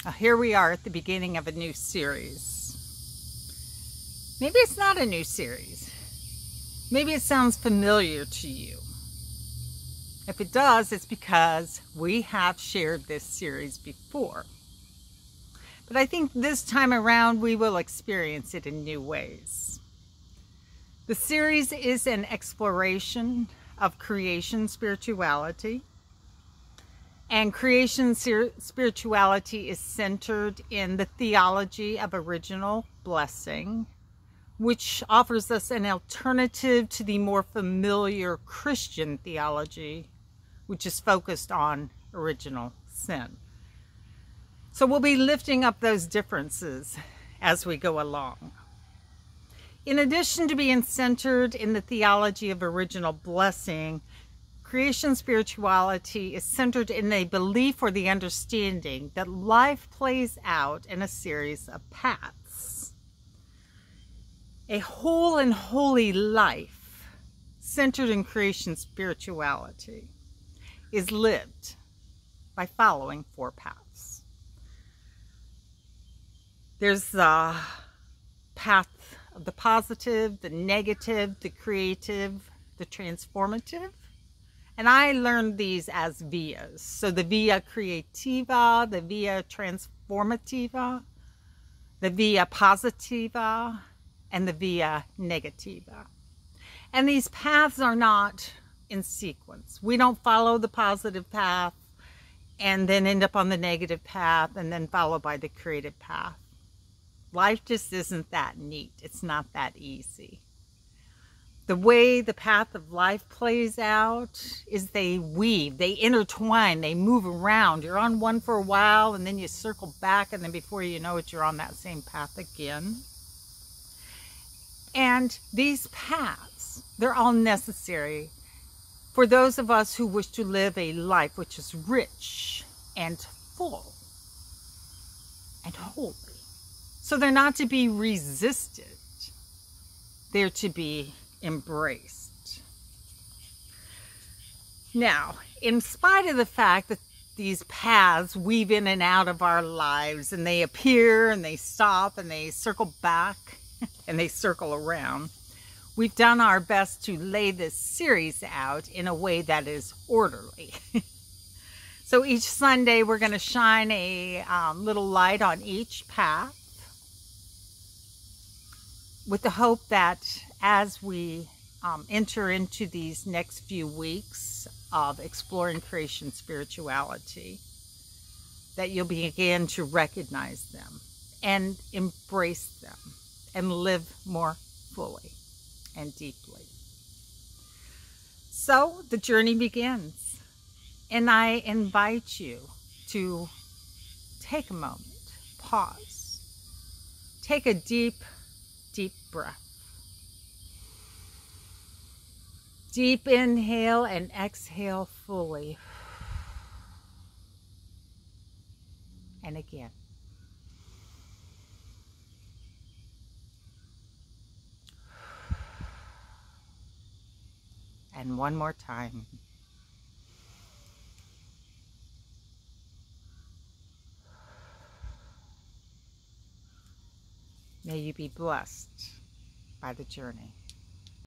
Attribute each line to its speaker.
Speaker 1: Here we are at the beginning of a new series. Maybe it's not a new series. Maybe it sounds familiar to you. If it does, it's because we have shared this series before. But I think this time around we will experience it in new ways. The series is an exploration of creation spirituality. And creation spirituality is centered in the theology of original blessing, which offers us an alternative to the more familiar Christian theology, which is focused on original sin. So we'll be lifting up those differences as we go along. In addition to being centered in the theology of original blessing, creation spirituality is centered in a belief or the understanding that life plays out in a series of paths. A whole and holy life centered in creation spirituality is lived by following 4 paths. There's the path of the positive, the negative, the creative, the transformative. And I learned these as vias. So the via creativa, the via transformativa, the via positiva, and the via negativa. And these paths are not in sequence. We don't follow the positive path and then end up on the negative path and then followed by the creative path. Life just isn't that neat. It's not that easy. The way the path of life plays out is they weave, they intertwine, they move around. You're on one for a while and then you circle back, and then before you know it, you're on that same path again. And these paths, they're all necessary for those of us who wish to live a life which is rich and full and holy. So they're not to be resisted. They're to be embraced. Now, in spite of the fact that these paths weave in and out of our lives, and they appear and they stop and they circle back and they circle around, we've done our best to lay this series out in a way that is orderly. So each Sunday we're going to shine a little light on each path, with the hope that as we enter into these next few weeks of exploring creation spirituality, that you'll begin to recognize them and embrace them and live more fully and deeply. So the journey begins, and I invite you to take a moment, pause, take a deep breath. Deep inhale and exhale fully. And again. And one more time. May you be blessed by the journey.